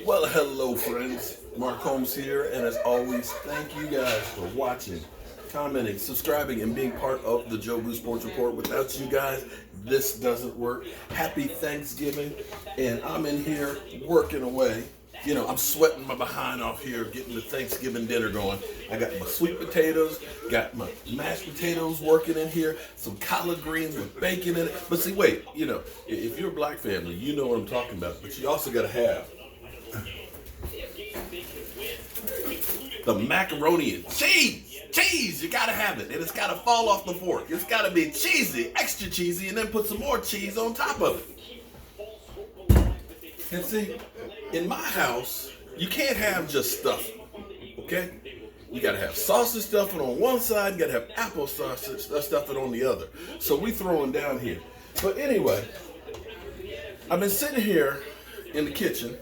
Well, hello, friends. Mark Holmes here, and as always, thank you guys for watching, commenting, subscribing, and being part of the Joe Blue Sports Report. Without you guys, this doesn't work. Happy Thanksgiving, and I'm in here working away. You know, I'm sweating my behind off here, getting the Thanksgiving dinner going. I got my sweet potatoes, got my mashed potatoes working in here, some collard greens with bacon in it. But see, wait, you know, if you're a black family, you know what I'm talking about. But you also got to have the macaroni and cheese. Cheese, you gotta have it, and it's gotta fall off the fork. It's gotta be cheesy, extra cheesy, and then put some more cheese on top of it. And see, in my house, you can't have just stuffing, okay? You gotta have sausage stuffing on one side, you gotta have apple sausage stuffing on the other. So we throwing down here. But anyway, I've been sitting here in the kitchen,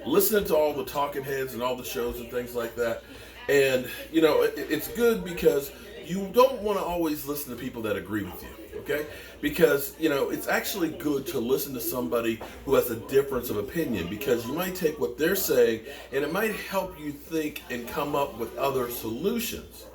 listening to all the talking heads and all the shows and things like that. And, you know, it's good because you don't want to always listen to people that agree with you, okay? Because, you know, it's actually good to listen to somebody who has a difference of opinion, because you might take what they're saying and it might help you think and come up with other solutions.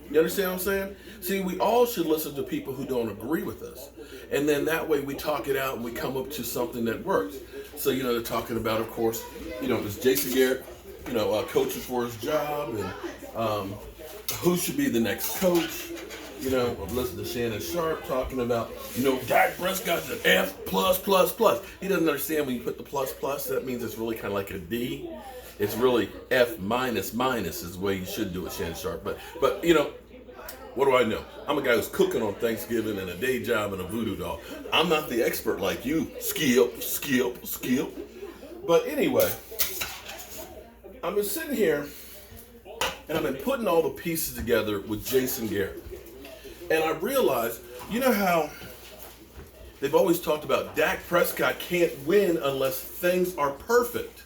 You understand what I'm saying? See, we all should listen to people who don't agree with us. And then that way we talk it out and we come up to something that works. So, you know, they're talking about, of course, you know, this Jason Garrett, you know, coaching for his job, and who should be the next coach. You know, I've listened to Shannon Sharp talking about, you know, Dak Prescott's an F+++. He doesn't understand when you put the plus, that means it's really kind of like a D. It's really F minus is the way you should do it, Shannon Sharp. But you know, what do I know? I'm a guy who's cooking on Thanksgiving and a day job and a voodoo doll. I'm not the expert like you. Skip. But anyway, I've been sitting here and I've been putting all the pieces together with Jason Garrett. And I realized, you know how they've always talked about Dak Prescott can't win unless things are perfect.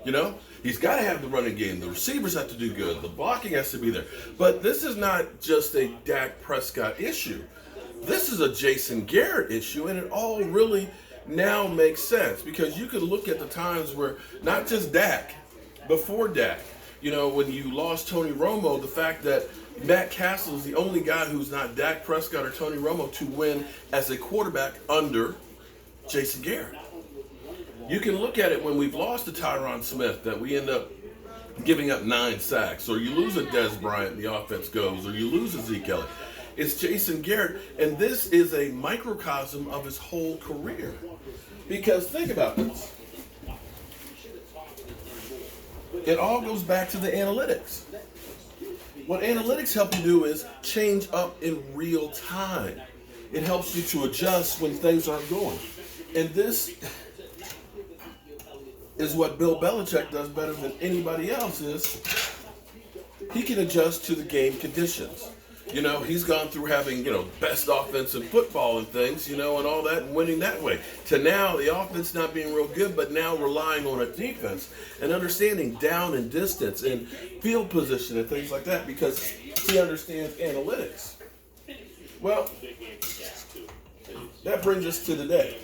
You know? He's got to have the running game. The receivers have to do good. The blocking has to be there. But this is not just a Dak Prescott issue. This is a Jason Garrett issue, and it all really now makes sense, because you can look at the times where not just Dak, before Dak, you know, when you lost Tony Romo, the fact that Matt Castle is the only guy who's not Dak Prescott or Tony Romo to win as a quarterback under Jason Garrett. You can look at it when we've lost to Tyron Smith, that we end up giving up 9 sacks, or you lose a Dez Bryant and the offense goes, or you lose a Zeke Elliott. It's Jason Garrett, and this is a microcosm of his whole career. Because think about this. It all goes back to the analytics. What analytics help you do is change up in real time. It helps you to adjust when things aren't going. And this is what Bill Belichick does better than anybody else is. He can adjust to the game conditions. You know, he's gone through having, you know, best offense in football and things, you know, and all that, and winning that way, to now the offense not being real good, but now relying on a defense and understanding down and distance and field position and things like that, because he understands analytics. Well, that brings us to today.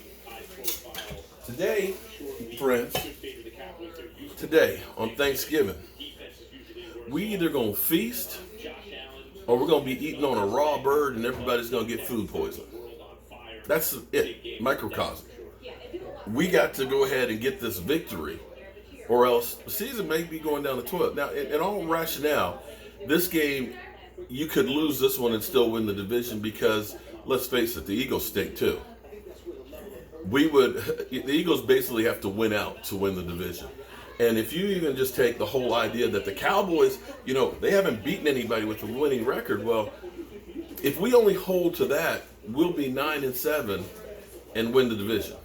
Today, friends, today on Thanksgiving, we either gonna feast or we're going to be eating on a raw bird and everybody's going to get food poisoning. That's it, microcosm. We got to go ahead and get this victory, or else the season may be going down the toilet. Now, in all rationale, this game, you could lose this one and still win the division, because, let's face it, the Eagles stink too. The Eagles basically have to win out to win the division. And if you even just take the whole idea that the Cowboys, you know, they haven't beaten anybody with a winning record, well, if we only hold to that, we'll be 9-7 and win the division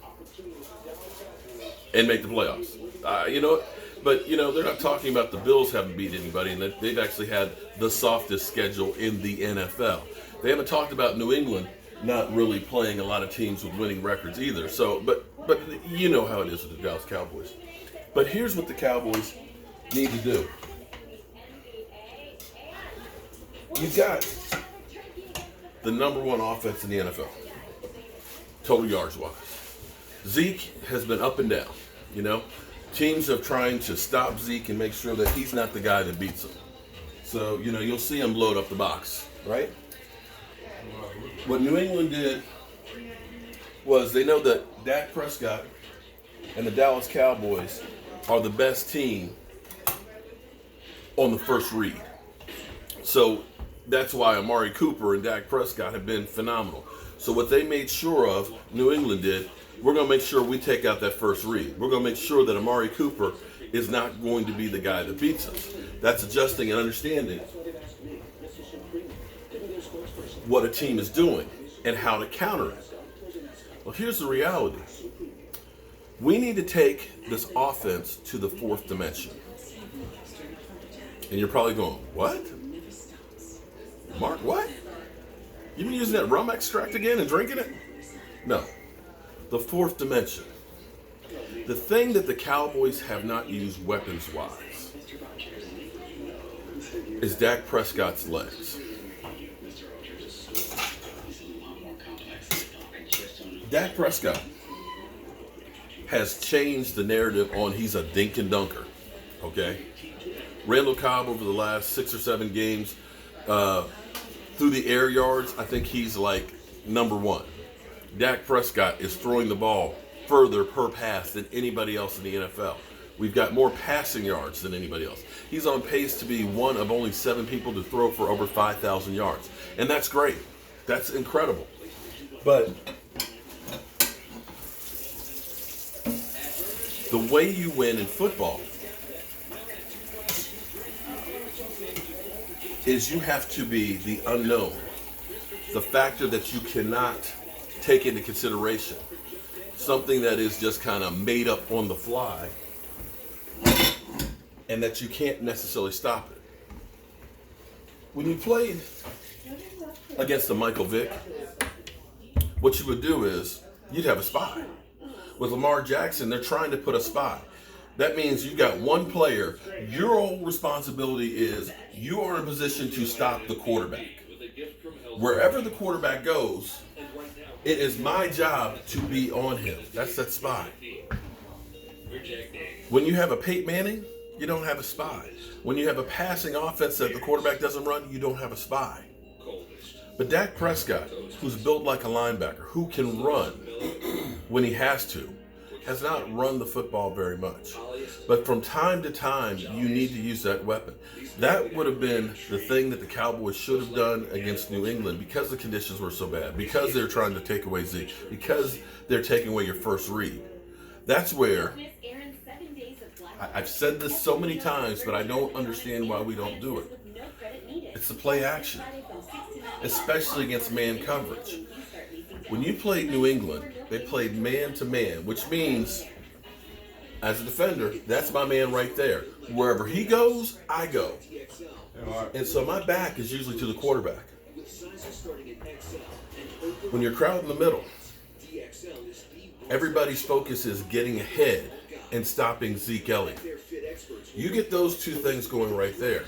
and make the playoffs. You know, but, you know, they're not talking about the Bills haven't beat anybody, and that they've actually had the softest schedule in the NFL. They haven't talked about New England not really playing a lot of teams with winning records either. So, but you know how it is with the Dallas Cowboys. But here's what the Cowboys need to do. You got the number one offense in the NFL, total yards wise. Zeke has been up and down, you know. Teams are trying to stop Zeke and make sure that he's not the guy that beats him. So, you'll see him load up the box, right? What New England did was they know that Dak Prescott and the Dallas Cowboys are the best team on the first read. So that's why Amari Cooper and Dak Prescott have been phenomenal. So what they made sure of, New England did, we're going to make sure we take out that first read. We're going to make sure that Amari Cooper is not going to be the guy that beats us. That's adjusting and understanding what a team is doing and how to counter it. Well, here's the reality. We need to take this offense to the fourth dimension. And you're probably going, what? Mark, what? You been using that rum extract again and drinking it? No. The fourth dimension. The thing that the Cowboys have not used weapons-wise is Dak Prescott's legs. Dak Prescott has changed the narrative on he's a dink and dunker, okay? Randall Cobb over the last 6 or 7 games, through the air yards, I think he's like number one. Dak Prescott is throwing the ball further per pass than anybody else in the NFL. We've got more passing yards than anybody else. He's on pace to be one of only 7 people to throw for over 5,000 yards. And that's great. That's incredible. But the way you win in football is you have to be the unknown, the factor that you cannot take into consideration, something that is just kind of made up on the fly and that you can't necessarily stop it. When you played against the Michael Vick, what you would do is you'd have a spy. With Lamar Jackson, they're trying to put a spy. That means you've got one player. Your own responsibility is you are in a position to stop the quarterback. Wherever the quarterback goes, it is my job to be on him. That's that spy. When you have a Peyton Manning, you don't have a spy. When you have a passing offense that the quarterback doesn't run, you don't have a spy. But Dak Prescott, who's built like a linebacker, who can run when he has to, has not run the football very much. But from time to time, you need to use that weapon. That would have been the thing that the Cowboys should have done against New England because the conditions were so bad, because they're trying to take away Zeke, because they're taking away your first read. That's where, I've said this so many times, but I don't understand why we don't do it. It's the play action, especially against man coverage. When you played New England, they played man to man, which means, as a defender, that's my man right there. Wherever he goes, I go. And so my back is usually to the quarterback. When you're crowding the middle, everybody's focus is getting ahead and stopping Zeke Elliott. You get those two things going right there.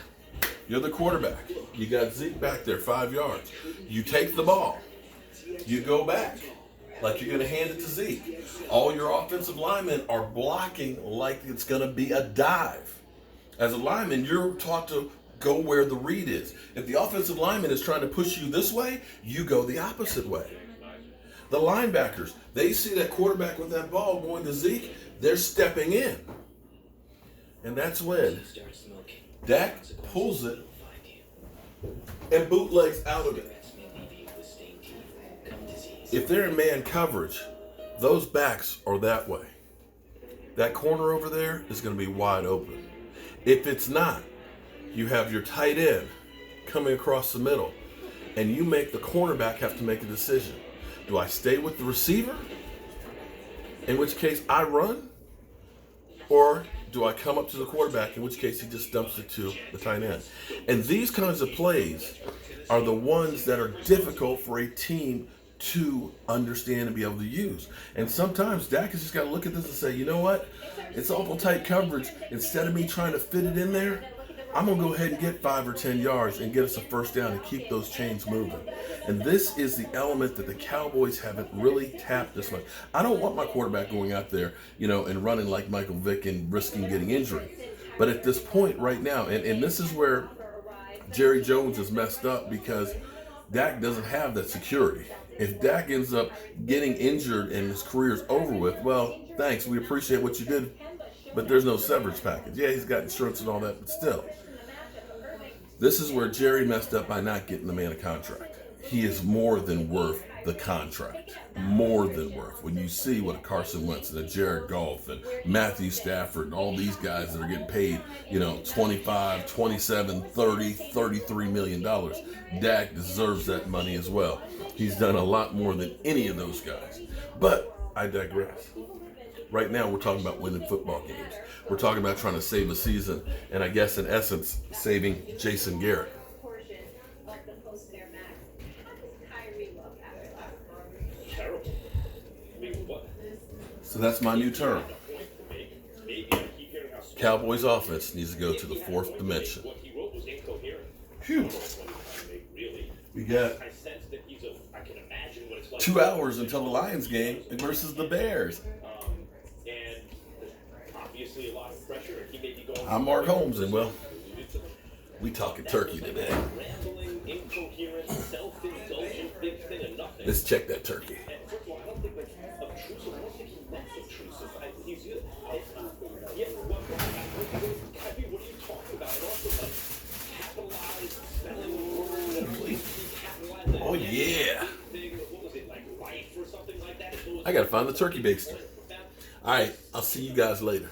You're the quarterback. You got Zeke back there, 5 yards. You take the ball. You go back like you're going to hand it to Zeke. All your offensive linemen are blocking like it's going to be a dive. As a lineman, you're taught to go where the read is. If the offensive lineman is trying to push you this way, you go the opposite way. The linebackers, they see that quarterback with that ball going to Zeke, they're stepping in. And that's when Dak pulls it and bootlegs out of it. If they're in man coverage, those backs are that way. That corner over there is going to be wide open. If it's not, you have your tight end coming across the middle, and you make the cornerback have to make a decision. Do I stay with the receiver, in which case I run, or do I come up to the quarterback, in which case he just dumps it to the tight end? And these kinds of plays are the ones that are difficult for a team to understand and be able to use. And sometimes Dak has just got to look at this and say, you know what? It's awful tight coverage. Instead of me trying to fit it in there, I'm going to go ahead and get 5 or 10 yards and get us a first down and keep those chains moving. And this is the element that the Cowboys haven't really tapped this much. I don't want my quarterback going out there, and running like Michael Vick and risking getting injury. But at this point right now, and this is where Jerry Jones is messed up, because Dak doesn't have that security. If Dak ends up getting injured and his career's over with, well, thanks. We appreciate what you did, but there's no severance package. Yeah, he's got insurance and all that, but still. This is where Jerry messed up by not getting the man a contract. He is more than worth the contract. More than worth. When you see what a Carson Wentz and a Jared Goff and Matthew Stafford and all these guys that are getting paid, 25, 27, 30, $33 million, Dak deserves that money as well. He's done a lot more than any of those guys. But I digress. Right now, we're talking about winning football games. We're talking about trying to save a season, and I guess in essence, saving Jason Garrett. So that's my new term. Cowboys offense needs to go to the fourth dimension. Phew. We got 2 hours until the Lions game versus the Bears. I'm Mark Holmes, and well, we talking turkey today. Let's check that turkey. Oh yeah! I gotta find the turkey baster. All right, I'll see you guys later.